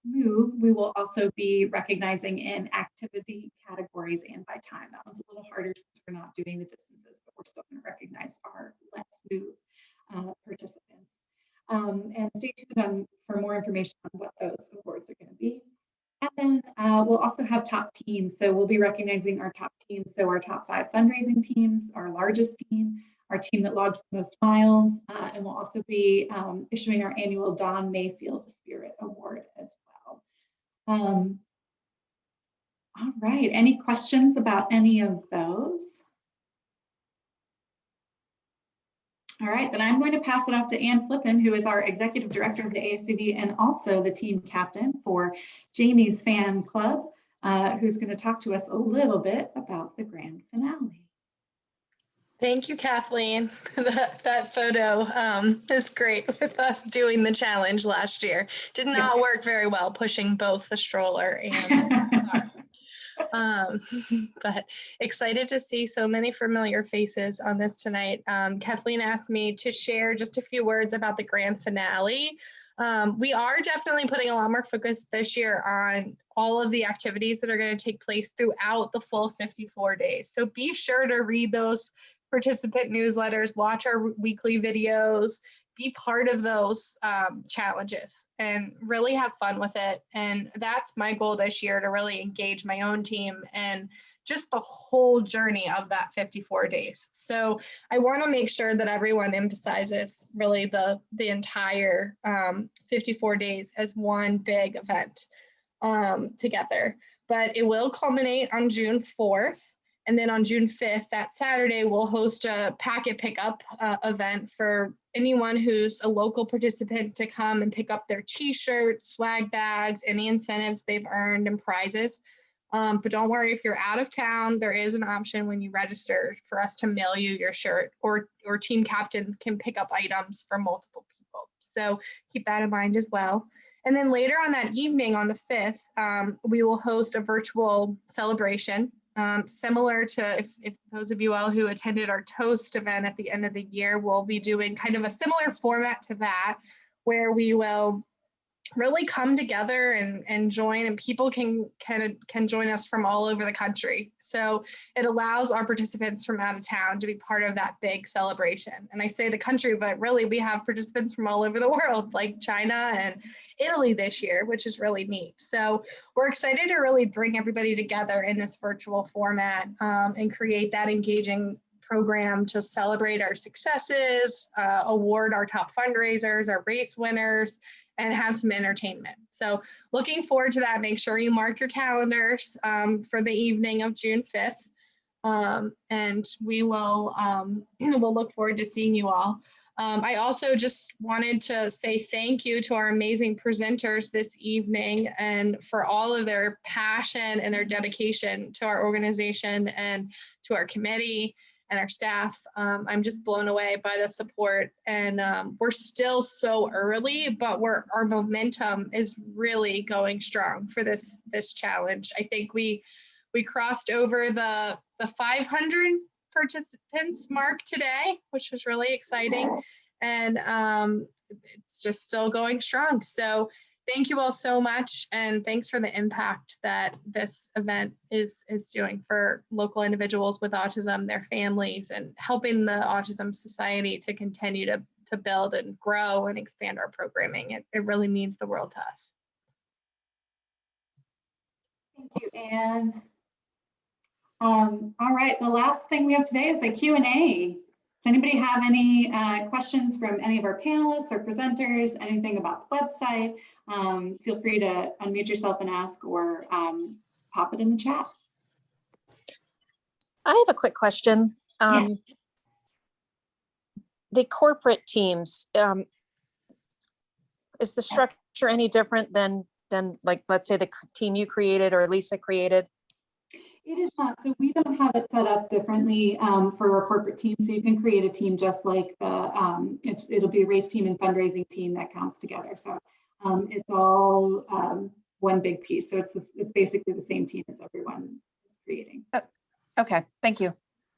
Move, we will also be recognizing in activity categories and by time. That one's a little harder since we're not doing the distances, but we're still going to recognize our Let's Move participants. And stay tuned for more information on what those awards are going to be. And then we'll also have top teams. So we'll be recognizing our top teams. So our top 5 fundraising teams, our largest team, our team that logs the most miles, and we'll also be issuing our annual Don Mayfield Spirit Award as well. All right, any questions about any of those? All right, then I'm going to pass it off to Ann Flippen, who is our Executive Director of the ASCV and also the team captain for Jamie's Fan Club, who's going to talk to us a little bit about the grand finale. Thank you, Kathleen. That photo is great with us doing the challenge last year. Did not work very well pushing both the stroller and the car. But excited to see so many familiar faces on this tonight. Kathleen asked me to share just a few words about the grand finale. We are definitely putting a lot more focus this year on all of the activities that are going to take place throughout the full 54 days. So be sure to read those participant newsletters, watch our weekly videos, be part of those challenges and really have fun with it. And that's my goal this year, to really engage my own team and just the whole journey of that 54 days. So I want to make sure that everyone emphasizes really the entire 54 days as one big event together. But it will culminate on June 4th. And then on June 5th, that Saturday, we'll host a packet pickup event for anyone who's a local participant to come and pick up their t-shirts, swag bags, any incentives they've earned and prizes. But don't worry, if you're out of town, there is an option when you register for us to mail you your shirt, or team captains can pick up items for multiple people. So keep that in mind as well. And then later on that evening, on the 5th, we will host a virtual celebration. Similar to if those of you all who attended our Toast event at the end of the year, we'll be doing kind of a similar format to that, where we will really come together and join, and people can join us from all over the country. So it allows our participants from out of town to be part of that big celebration. And I say the country, but really we have participants from all over the world, like China and Italy this year, which is really neat. So we're excited to really bring everybody together in this virtual format and create that engaging program to celebrate our successes, award our top fundraisers, our race winners, and have some entertainment. So looking forward to that. Make sure you mark your calendars for the evening of June 5th. And we will we'll look forward to seeing you all. I also just wanted to say thank you to our amazing presenters this evening, and for all of their passion and their dedication to our organization and to our committee and our staff. I'm just blown away by the support, and we're still so early, but our momentum is really going strong for this challenge. I think we crossed over the 500 participants mark today, which was really exciting, and it's just still going strong. So thank you all so much, and thanks for the impact that this event is doing for local individuals with autism, their families, and helping the Autism Society to continue to build and grow and expand our programming. It really means the world to us. Thank you, Anne. All right, the last thing we have today is the Q&A. Does anybody have any questions from any of our panelists or presenters, anything about the website? Feel free to unmute yourself and ask, or pop it in the chat. I have a quick question. Yes. The corporate teams, is the structure any different than like, let's say the team you created or Lisa created? It is not. So we don't have it set up differently for our corporate team. So you can create a team just like it'll be a race team and fundraising team that counts together. So it's all one big piece. So it's basically the same team as everyone is creating. Okay, thank you.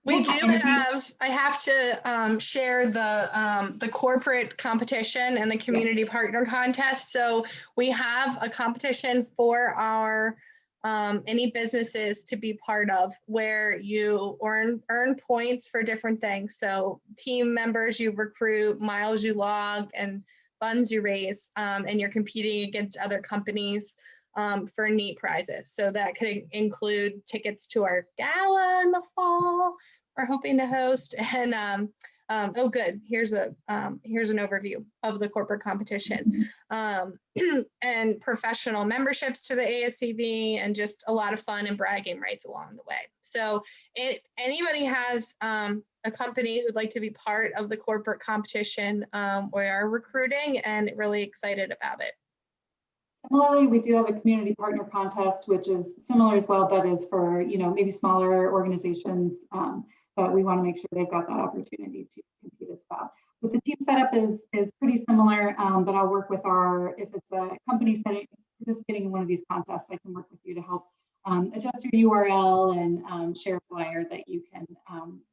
We do have, I have to share the corporate competition and the community partner contest. So we have a competition for our any businesses to be part of, where you earn points for different things. So team members you recruit, miles you log, and funds you raise, and you're competing against other companies for neat prizes. So that could include tickets to our gala in the fall we're hoping to host, and oh good, here's an overview of the corporate competition, and professional memberships to the ASCV, and just a lot of fun and bragging rights along the way. So if anybody has a company who'd like to be part of the corporate competition, we are recruiting and really excited about it. Similarly, we do have a community partner contest, which is similar as well, but is for, maybe smaller organizations. But we want to make sure they've got that opportunity to compete as well. But the team setup is pretty similar, but I'll work with if it's a company participating in one of these contests, I can work with you to help adjust your URL and share a flyer that you can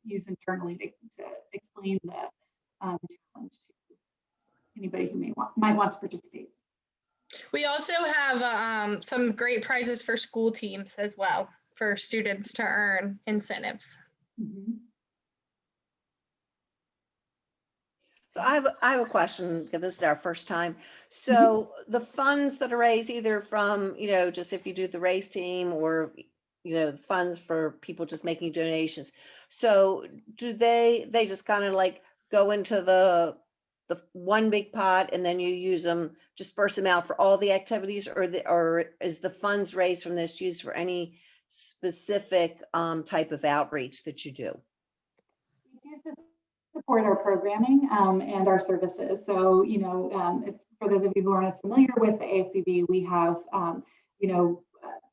use internally to explain the challenge to anybody who might want to participate. We also have some great prizes for school teams as well for students to earn incentives. Mhm. So I have a question, because this is our first time. So the funds that are raised either from, just if you do the race team or, the funds for people just making donations. So do they just kind of like go into the one big pot and then you use them, disperse them out for all the activities, or is the funds raised from this used for any specific type of outreach that you do? We use this to support our programming and our services. So, if, for those of you who aren't as familiar with the ASCB, we have,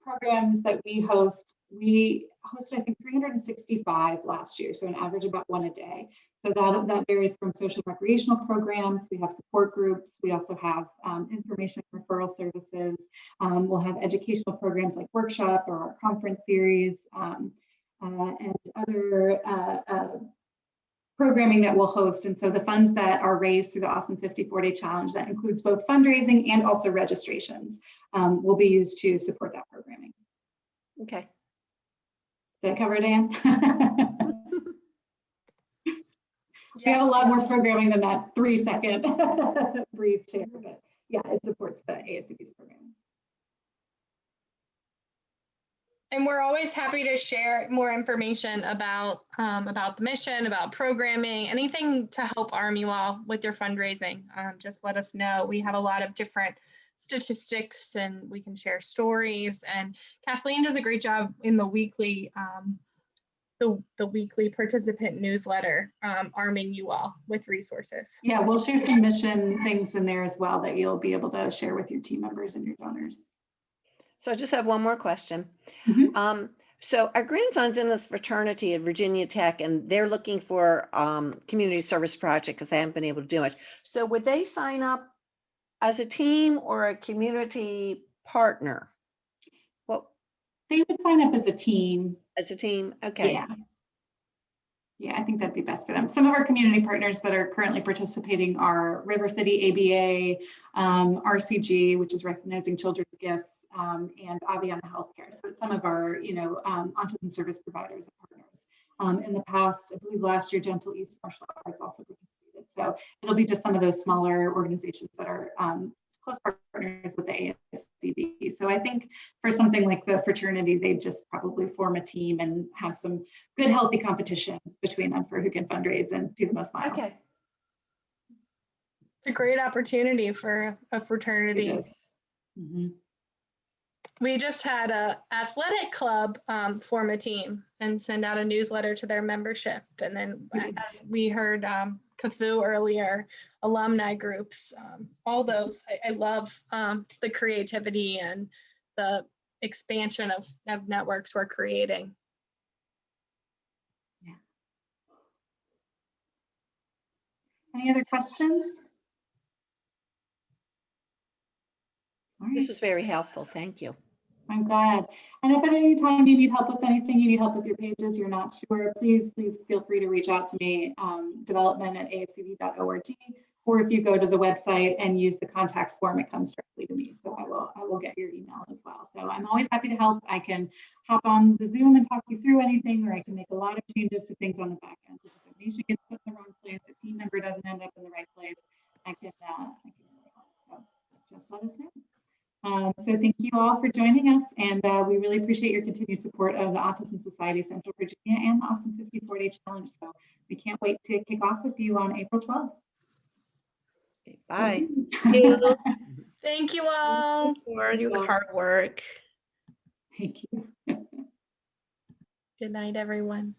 programs that we host. We hosted, I think, 365 last year, so an average about one a day. So that varies from social and recreational programs. We have support groups. We also have information referral services. We'll have educational programs like workshop or our conference series and other programming that we'll host. And so the funds that are raised through the AuSome 54-Day Challenge, that includes both fundraising and also registrations, will be used to support that programming. Okay. Did I cover it, Anne? We have a lot more programming than that 3-second brief share, but yeah, it supports the ASCB's programming. And we're always happy to share more information about the mission, about programming, anything to help arm you all with your fundraising. Just let us know. We have a lot of different statistics and we can share stories. And Kathleen does a great job in the weekly weekly participant newsletter, arming you all with resources. Yeah, we'll share some mission things in there as well that you'll be able to share with your team members and your donors. So I just have one more question. Mhm. So our grandson's in this fraternity at Virginia Tech, and they're looking for community service project because they haven't been able to do much. So would they sign up as a team or a community partner? Well, They would sign up as a team. as a team, okay. Yeah. Yeah, I think that'd be best for them. Some of our community partners that are currently participating are River City ABA, RCG, which is Recognizing Children's Gifts, and Aviana Healthcare. So it's some of our, autism service providers and partners. In the past, I believe last year, Gentle East Martial Arts also participated. So it'll be just some of those smaller organizations that are close partners with the ASCB. So I think for something like the fraternity, they just probably form a team and have some good, healthy competition between them for who can fundraise and do the most miles. Okay. It's a great opportunity for a fraternity. Mm-hmm. We just had a athletic club form a team and send out a newsletter to their membership. And then as we heard Kafu earlier, alumni groups, all those, I love the creativity and the expansion of networks we're creating. Yeah. Any other questions? All right. This was very helpful. Thank you. I'm glad. And if at any time you need help with anything, you need help with your pages, you're not sure, please feel free to reach out to me, development@ascb.org, or if you go to the website and use the contact form, it comes directly to me. So I will get your email as well. So I'm always happy to help. I can hop on the Zoom and talk you through anything, or I can make a lot of changes to things on the back end. If a donation gets put in the wrong place, a team member doesn't end up in the right place, I can help. So just let us know. So thank you all for joining us, and we really appreciate your continued support of the Autism Society Central Virginia and the AuSome 54-Day Challenge. So we can't wait to kick off with you on April 12th. Okay, bye. Thank you all. Thank you for your hard work. Thank you. Good night, everyone.